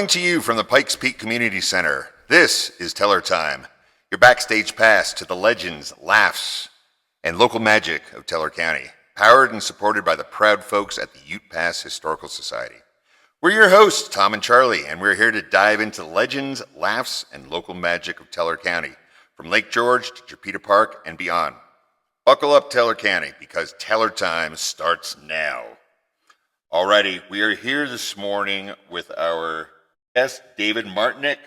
Coming to you from the Pikes Peak Community Center, this is Teller Time, your backstage pass to the legends, laughs, and local magic of Teller County, powered and supported by the proud folks at the Ute Pass Historical Society. We're your hosts, Thom and Charlie, and we're here to dive into legends, laughs, and local magic of Teller County, from Lake George to Chipeta Park and beyond. Buckle up, Teller County, because Teller Time starts now. Alrighty, we are here this morning with our guest, David Martinek,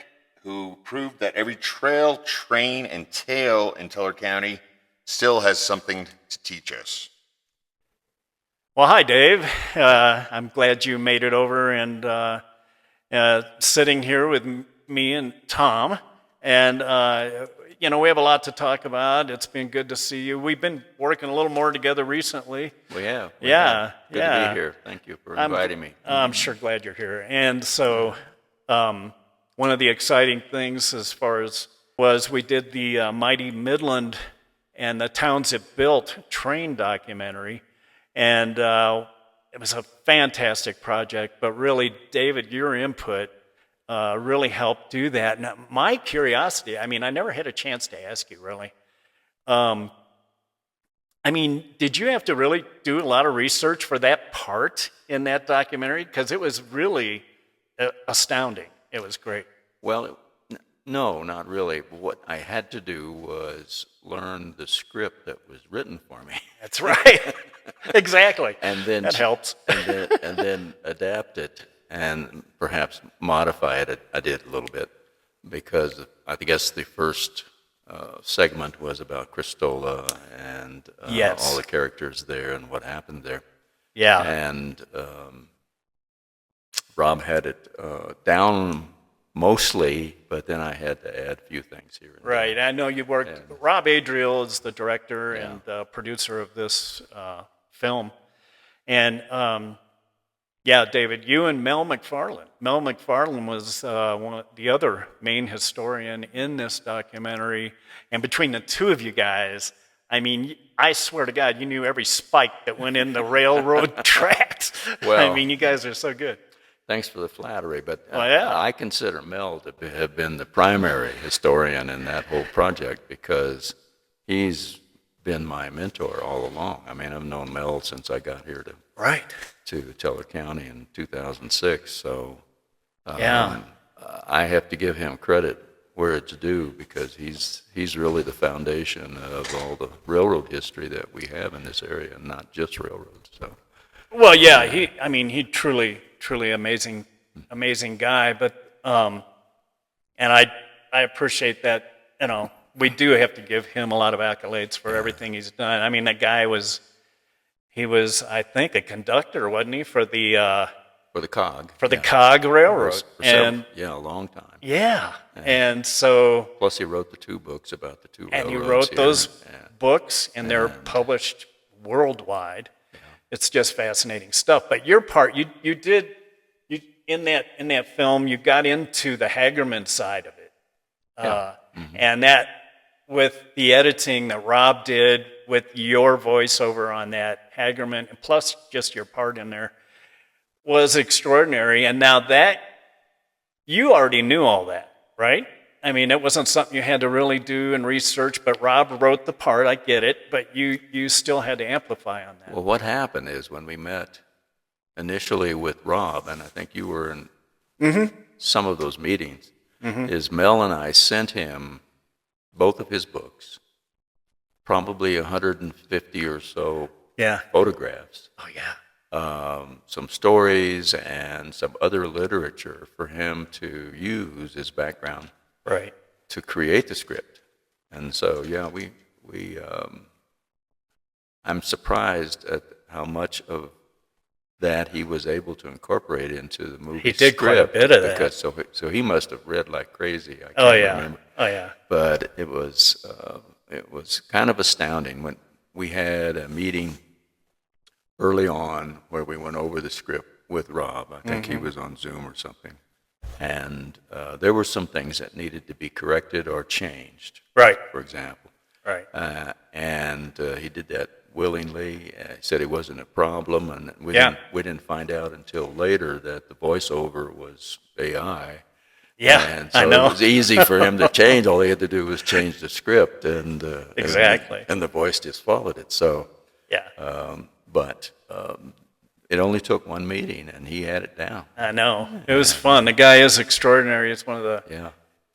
who proved that every trail, train, and tale in Teller County still has something to teach us. Well, hi, Dave. I'm glad you made it over and sitting here with me and Thom. And, we have a lot to talk about. It's been good to see you. We've been working a little more together recently. We have. Yeah. Good to be here. Thank you for inviting me. I'm sure glad you're here. And so one of the exciting things as far as was we did the Mighty Midland and the Towns It Built train documentary. And it was a fantastic project, but really, David, your input really helped do that. Now, my curiosity, I never had a chance to ask you, really. Did you have to really do a lot of research for that part in that documentary? Because it was really astounding. It was great. Well, no, not really. What I had to do was learn the script that was written for me. That's right. Exactly. And then that helps. and then adapt it and perhaps modify it. I did a little bit because I guess the first segment was about Christola and yes. all the characters there and what happened there. Yeah. And Rob had it down mostly, but then I had to add a few things here. Right. I know you worked. And Rob Adriel is the director yeah. and producer of this film. And David, you and Mel McFarland. Mel McFarland was one of the other main historian in this documentary. And between the two of you guys, I swear to God, you knew every spike that went in the railroad tracks. Well, you guys are so good. Thanks for the flattery, but yeah. I consider Mel to have been the primary historian in that whole project because he's been my mentor all along. I've known Mel since I got here to Teller County in 2006, so I have to give him credit where it's due because he's really the foundation of all the railroad history that we have in this area, and not just railroads. So, well, yeah, he truly amazing guy, but and I appreciate that. We do have to give him a lot of accolades for everything he's done. That guy was I think a conductor, wasn't he, for the COG the COG railroad a long time. Yeah, and so plus he wrote the two books about the two railroads. And he wrote those books, and they're published worldwide. Yeah. It's just fascinating stuff. But your part, you did in that film, you got into the Hagerman side of it, and that with the editing that Rob did with your voiceover on that Hagerman, and plus just your part in there, was extraordinary. And now that you already knew all that, right? It wasn't something you had to really do and research, but Rob wrote the part, I get it, but you still had to amplify on that. Well, what happened is when we met initially with Rob, and I think you were in some of those meetings, is Mel and I sent him both of his books, probably 150 or so photographs. Oh, yeah. Some stories and some other literature for him to use as background to create the script. And so, I'm surprised at how much of that he was able to incorporate into the movie. He did quite a bit of that. So he must have read like crazy. I can't remember. Oh, yeah. But it was kind of astounding when we had a meeting early on where we went over the script with Rob. I think he was on Zoom or something. And there were some things that needed to be corrected or changed. Right. For example. Right. And he did that willingly. He said it wasn't a problem, and we didn't find out until later that the voiceover was AI. Yeah, and so I know. it was easy for him to change. All he had to do was change the script, and Exactly. and the voice just followed it. So, Yeah. but it only took one meeting, and he had it down. I know. It was fun. The guy is extraordinary. He's one of the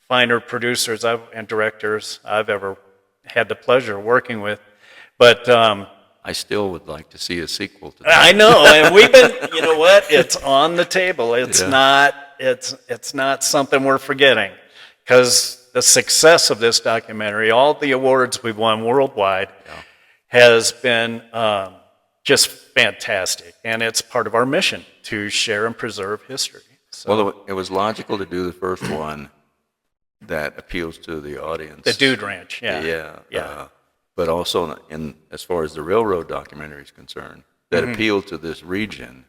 finer producers and directors I've ever had the pleasure of working with. But I still would like to see a sequel to that. I know, and we've been. You know what? It's on the table. It's not. It's not something we're forgetting, because the success of this documentary, all the awards we've won worldwide, has been just fantastic, and it's part of our mission to share and preserve history. So, well, it was logical to do the first one that appeals to the audience. the Dude Ranch, yeah. But also, as far as the railroad documentary is concerned, that appealed to this region,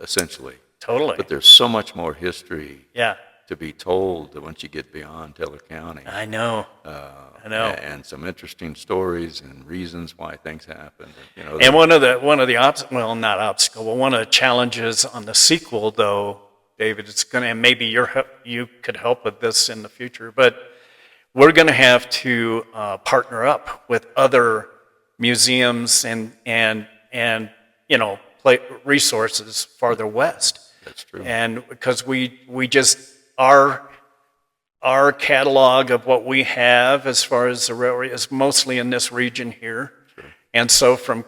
essentially. Totally. But there's so much more history Yeah. to be told that once you get beyond Teller County. I know. I know. And some interesting stories and reasons why things happened. And one of the one of the challenges on the sequel, though, David, it's going to, and maybe you could help with this in the future, but we're going to have to partner up with other museums and resources farther west. That's true. And because we just our catalog of what we have as far as the railroad is mostly in this region here. Sure. And so from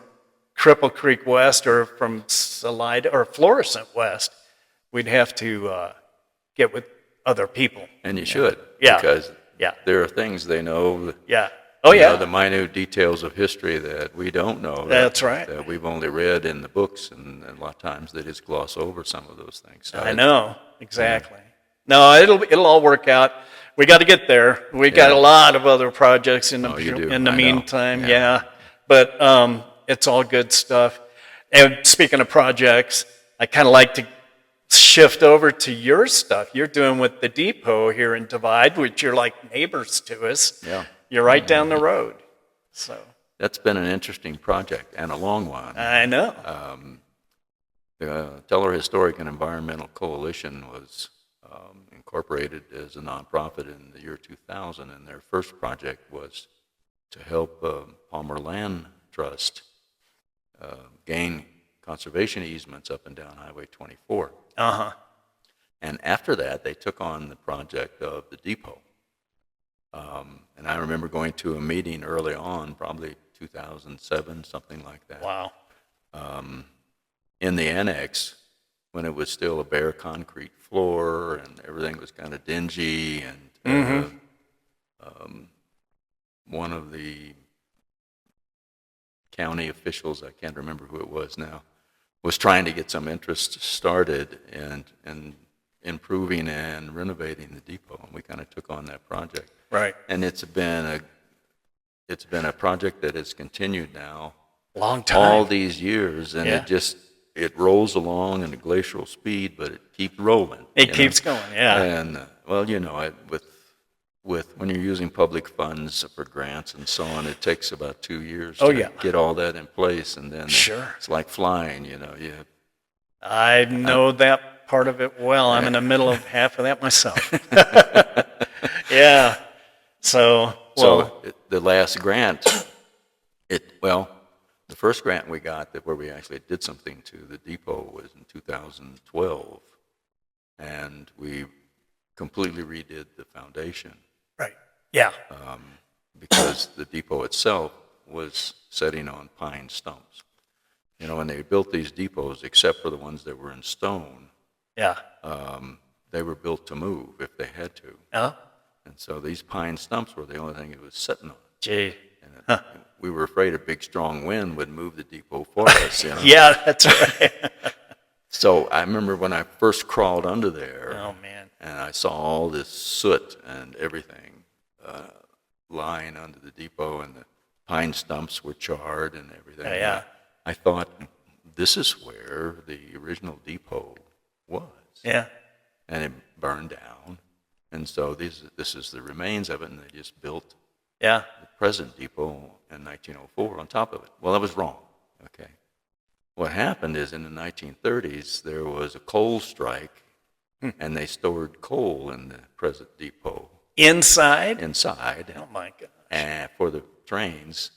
Cripple Creek West or from Salida or Florissant West, we'd have to get with other people. And you should. Yeah. Because Yeah. there are things they know. Yeah. Oh, yeah. The minute details of history that we don't know. That's right. That we've only read in the books, and a lot of times they just gloss over some of those things. So I know. Exactly. No, it'll all work out. We got to get there. We got a lot of other projects in the meantime. Yeah. But it's all good stuff. And speaking of projects, I kind of like to shift over to your stuff. You're doing with the depot here in Divide, which you're like neighbors to us. Yeah. You're right down the road. So that's been an interesting project and a long one. I know. The Teller Historic and Environmental Coalition was incorporated as a nonprofit in the year 2000, and their first project was to help Palmer Land Trust gain conservation easements up and down Highway 24. And after that, they took on the project of the depot. And I remember going to a meeting early on, probably 2007, something like that. Wow. In the annex, when it was still a bare concrete floor and everything was kind of dingy, and one of the county officials, I can't remember who it was now, was trying to get some interest started in improving and renovating the depot, and we kind of took on that project. Right. And it's been a project that has continued now Long time. all these years, and it rolls along at a glacial speed, but it keeps rolling. It keeps going, yeah. And well, with when you're using public funds for grants and so on, it takes about 2 years to get all that in place, and then it's like flying. I know that part of it well. I'm in the middle of half of that myself. Yeah. So the last grant, the first grant we got where we actually did something to the depot was in 2012, and we completely redid the foundation. Right. Yeah. Because the depot itself was sitting on pine stumps. When they built these depots, except for the ones that were in stone, they were built to move if they had to. Oh. And so these pine stumps were the only thing it was sitting on. Gee. And we were afraid a big strong wind would move the depot for us. Yeah, that's right. So I remember when I first crawled under there. Oh, man. And I saw all this soot and everything lying under the depot, and the pine stumps were charred and everything. Yeah. I thought, this is where the original depot was. Yeah. And it burned down. And so this is the remains of it, and they just built the present depot, in 1904 on top of it. Well, that was wrong. Okay. What happened is in the 1930s, there was a coal strike, and they stored coal in the present depot. Inside? Inside. Oh, my God. And for the trains,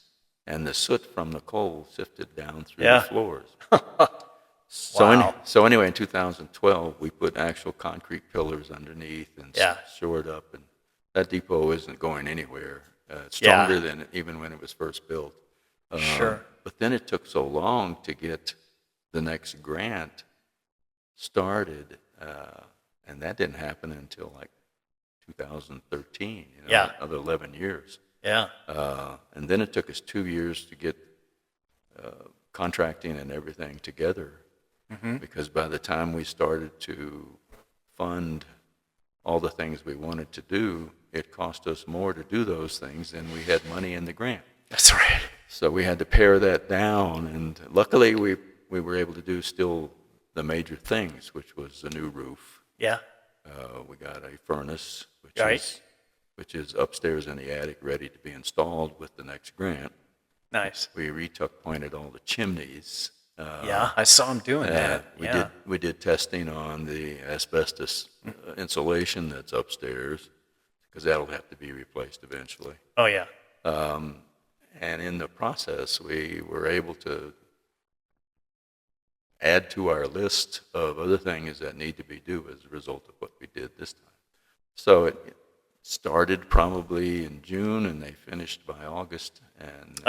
and the soot from the coal sifted down through Yeah. the floors. Wow. So anyway, in 2012, we put actual concrete pillars underneath and Yeah. shored up, and that depot isn't going anywhere. It's Yeah. stronger than even when it was first built. Sure. But then it took so long to get the next grant started, and that didn't happen until like 2013, Yeah. another 11 years. Yeah. And then it took us 2 years to get contracting and everything together, because by the time we started to fund all the things we wanted to do, it cost us more to do those things than we had money in the grant. That's right. So we had to pare that down, and luckily we were able to do still the major things, which was a new roof. Yeah. We got a furnace, Right. which is upstairs in the attic, ready to be installed with the next grant. Nice. We retuck pointed all the chimneys. Yeah, I saw him doing that. We did testing on the asbestos insulation that's upstairs, because that'll have to be replaced eventually. Oh, yeah. And in the process, we were able to add to our list of other things that need to be due as a result of what we did this time. So it started probably in June, and they finished by August. And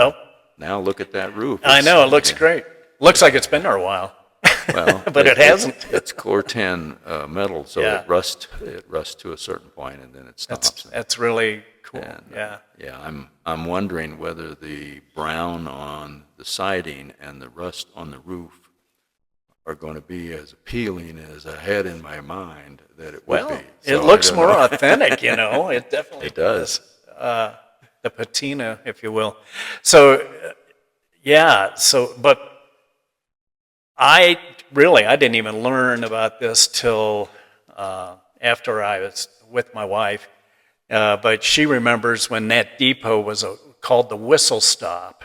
now look at that roof. I know, it looks great. Looks like it's been there a while. Well, but it hasn't. It's core 10 metal, so Yeah. it rusts to a certain point, and then it stops. That's really cool. And, Yeah. Yeah, I'm wondering whether the brown on the siding and the rust on the roof are going to be as appealing as I had in my mind that it would Well, be. it So looks I don't more know. authentic, It definitely It does. The patina, if you will. So, but I didn't even learn about this till after I was with my wife. But she remembers when that depot was called the Whistle Stop,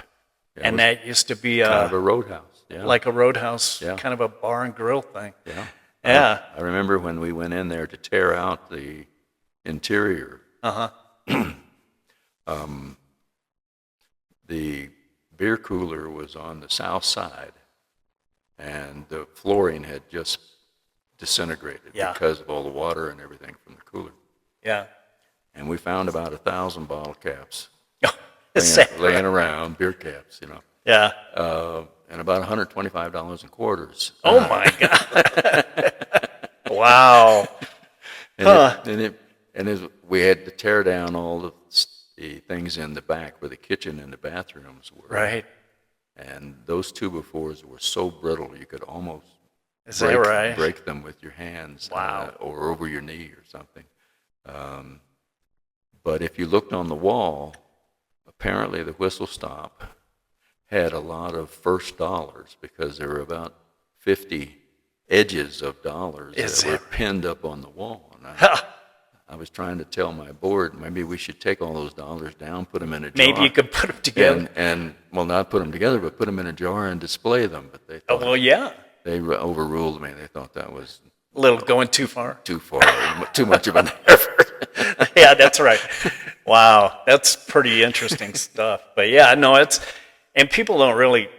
Yeah, and that used to be kind of a roadhouse. Yeah. like a roadhouse, Yeah. kind of a bar and grill thing. Yeah. Yeah. I remember when we went in there to tear out the interior. The beer cooler was on the south side, and the flooring had just disintegrated Yeah. because of all the water and everything from the cooler. Yeah. And we found about 1,000 bottle caps Is that laying right? around, beer caps, Yeah. and about $125 in quarters. Oh my God. Wow. We had to tear down all the things in the back where the kitchen and the bathrooms were. Right. And those 2x4s were so brittle you could almost Is that right? break them with your hands. Wow. Or over your knee or something. But if you looked on the wall, apparently the Whistle Stop had a lot of first dollars, because there were about 50 edges of dollars that were pinned up on the wall. And I was trying to tell my board, maybe we should take all those dollars down, put them in a jar. Maybe you could put them together. And well, not put them together, but put them in a jar and display them. But they thought, they overruled me. They thought that was A little going too far. too far, too much of an effort. Yeah, that's right. Wow, that's pretty interesting stuff. But yeah, no, and people don't really,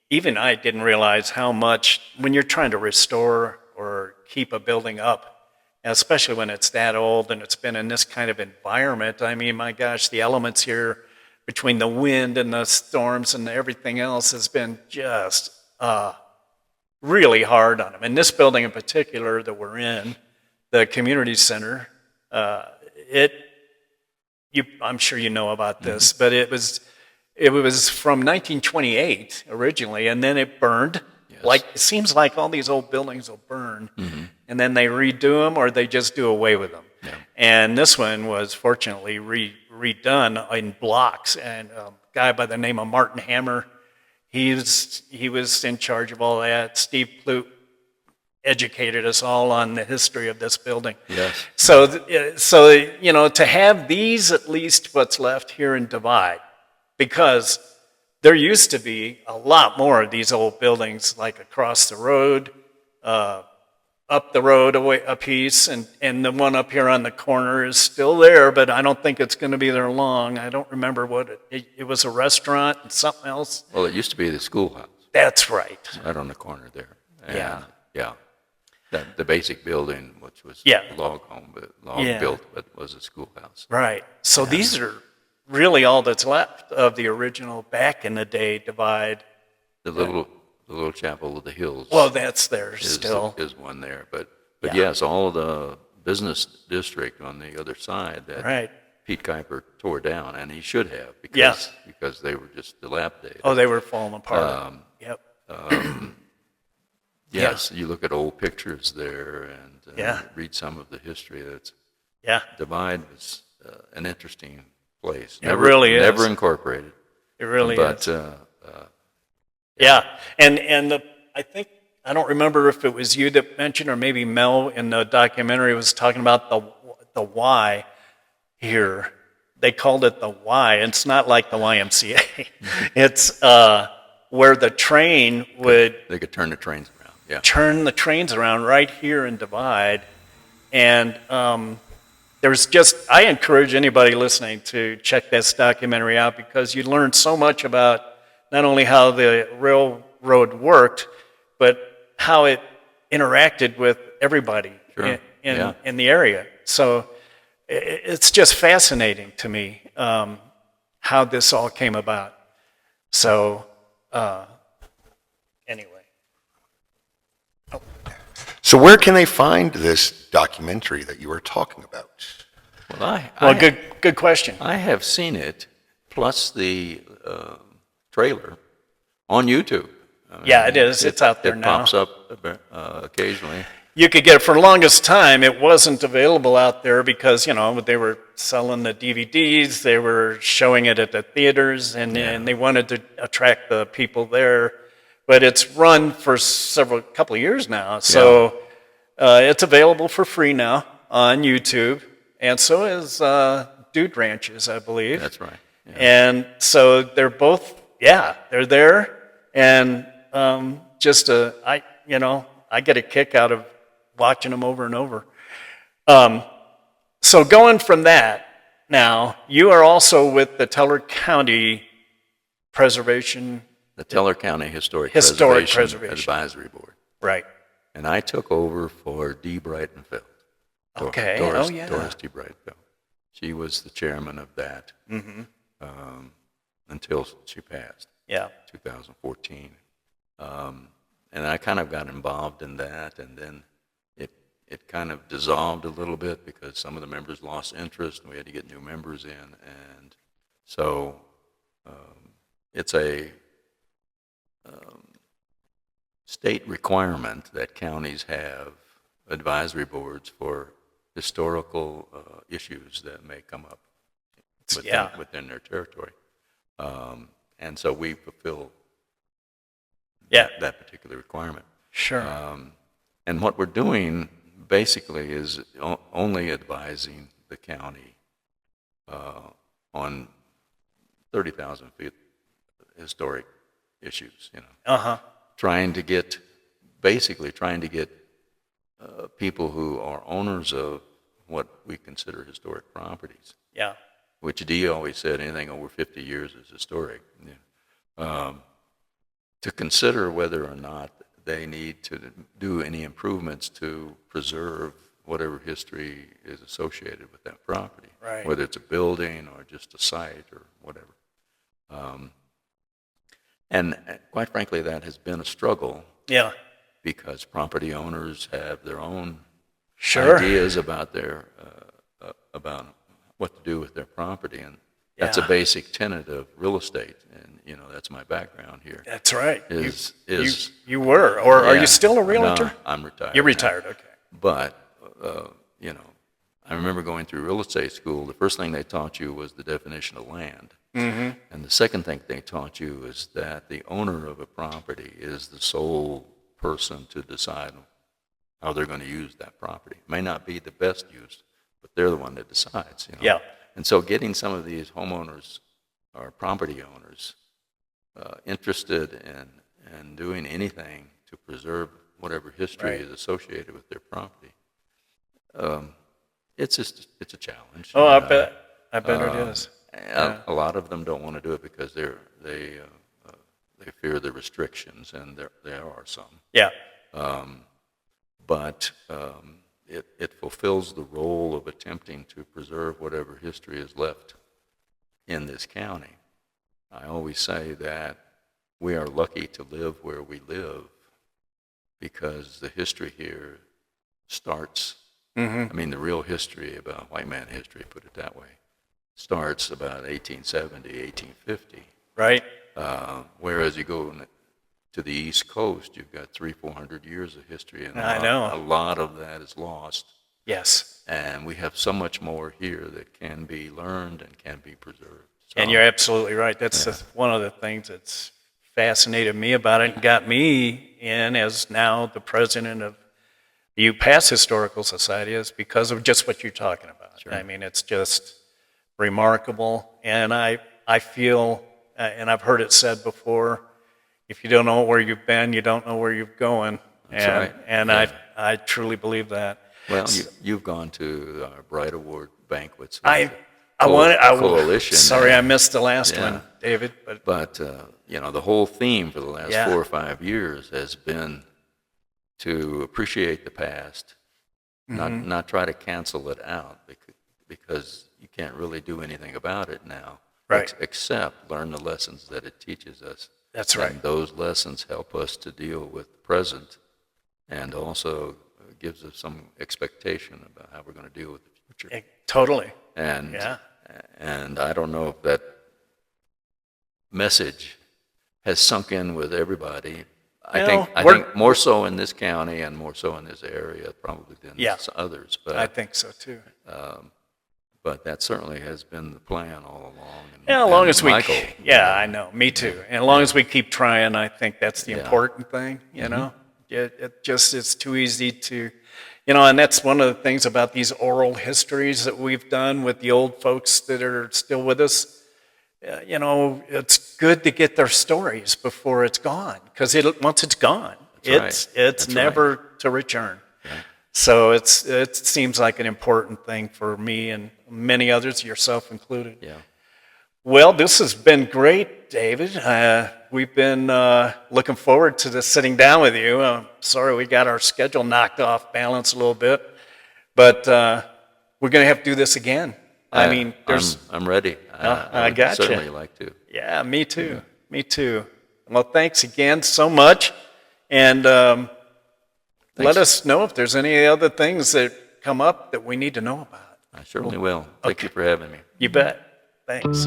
even I didn't realize how much, when you're trying to restore or keep a building up, especially when it's that old and it's been in this kind of environment, my gosh, the elements here between the wind and the storms and everything else has been just really hard on them. And this building in particular that we're in, the community center, I'm sure you know about this, but it was from 1928 originally, and then it burned. Yes. Like it seems like all these old buildings will burn, and then they redo them or they just do away with them. Yeah. And this one was fortunately redone in blocks. And a guy by the name of Martin Hammer, he was in charge of all that. Steve Plute educated us all on the history of this building. Yes. So to have these, at least what's left here in Divide, because there used to be a lot more of these old buildings, like across the road, up the road away a piece, and the one up here on the corner is still there, but I don't think it's going to be there long. I don't remember what it was, a restaurant and something else. Well, it used to be the schoolhouse. That's right. Right on the corner there. And, Yeah. Yeah. The basic building, which was Yeah. a log home, but log Yeah. built, but was a schoolhouse. Right. So these are really all that's left of the original back in the day divide. The little chapel of the hills. Well, that's there is, still. is one there, but Yeah. yes, all of the business district on the other side that Right. Pete Kuiper tore down, and he should have because they were just dilapidated. Oh, they were falling apart. Yep. Yes, you look at old pictures there and Yeah. read some of the history. That's Yeah. Divide was an interesting place. It really is. Never incorporated. It really But is. Yeah. And I think, I don't remember if it was you that mentioned, or maybe Mel in the documentary was talking about the Y here. They called it the Y. It's not like the YMCA. It's where the train would they could turn the trains around. Yeah. turn the trains around right here in Divide. And there's just, I encourage anybody listening to check this documentary out, because you learn so much about not only how the railroad worked, but how it interacted with everybody Sure. in the area. So it's just fascinating to me how this all came about. So anyway. So where can they find this documentary that you were talking about? Well, Good question. I have seen it, plus the trailer, on YouTube. I mean, Yeah, it is. It's out there it now. pops up occasionally. You could get it for the longest time. It wasn't available out there because, they were selling the DVDs, they were showing it at the theaters, and they wanted to attract the people there. But it's run for couple of years now. So it's available for free now on YouTube. And so is Dude Ranches, I believe. That's right. Yeah. And so they're both, they're there. And I get a kick out of watching them over and over. So going from that, now, you are also with the Teller County Preservation. The Teller County Historic Preservation. Advisory Board. Right. And I took over for Dee Breitenfeld. Okay. Doris D. Breitenfeld. She was the chairman of that until she passed. Yeah. 2014. And I kind of got involved in that, and then it kind of dissolved a little bit because some of the members lost interest, and we had to get new members in. And so it's a state requirement that counties have advisory boards for historical issues that may come up within their territory. And so we fulfill that particular requirement. Sure. And what we're doing basically is only advising the county on 30,000 feet historic issues, trying to get people who are owners of what we consider historic properties. Yeah. Which Dee always said anything over 50 years is historic. To consider whether or not they need to do any improvements to preserve whatever history is associated with that property, right. Whether it's a building or just a site or whatever. And quite frankly, that has been a struggle. Yeah. Because property owners have their own sure. ideas about about what to do with their property, and that's a basic tenet of real estate. And that's my background here. That's right. You were, or are you still a realtor? No, I'm retired. You're retired, okay. But I remember going through real estate school. The first thing they taught you was the definition of land. Mm-hmm. And the second thing they taught you is that the owner of a property is the sole person to decide how they're going to use that property. It may not be the best use, but they're the one that decides. Yeah. And so getting some of these homeowners or property owners interested in doing anything to preserve whatever history is associated with their property. It's a challenge. Oh, I bet it is. A lot of them don't want to do it because they fear the restrictions, and there are some. Yeah. But it fulfills the role of attempting to preserve whatever history is left in this county. I always say that we are lucky to live where we live because the history here starts, I mean, the real history about white man history, put it that way, starts about 1870, 1850. Right. Whereas you go to the East Coast, you've got 300-400 years of history, and I a lot of that is lost. Yes. And we have so much more here that can be learned and can be preserved. So, And you're absolutely right. That's one of the things that's fascinated me about it and got me in as now the president of the UPass Historical Society is because of just what you're talking about. Sure. I mean, it's just remarkable. And I feel, and I've heard it said before, if you don't know where you've been, you don't know where you're going. That's right. And Yeah. I truly believe that. Well, you've gone to our Bright Award banquets. Coalition. Sorry, and, I missed the last one, David. But the whole theme for the last 4 or 5 years has been to appreciate the past, not try to cancel it out because you can't really do anything about it now, right? Except learn the lessons that it teaches us. That's right. And those lessons help us to deal with the present, and also gives us some expectation about how we're going to deal with the future. Totally. And I don't know if that message has sunk in with everybody. I think more so in this county and more so in this area probably than others. But I think so too. But that certainly has been the plan all along. As long as Michael, I know, me too. And as long as we keep trying, I think that's the important thing. You know, it's too easy to. And that's one of the things about these oral histories that we've done with the old folks that are still with us. It's good to get their stories before it's gone, because once it's gone, it's never to return. Yeah. So it seems like an important thing for me and many others, yourself included. Yeah. Well, this has been great, David. We've been looking forward to this sitting down with you. I'm sorry we got our schedule knocked off balance a little bit, but we're going to have to do this again. I'm ready. I got you. Certainly like to. Yeah, me too. Yeah. Me too. Well, thanks again so much, and let us know if there's any other things that come up that we need to know about. I certainly will. Thank you for having me. You bet. Thanks.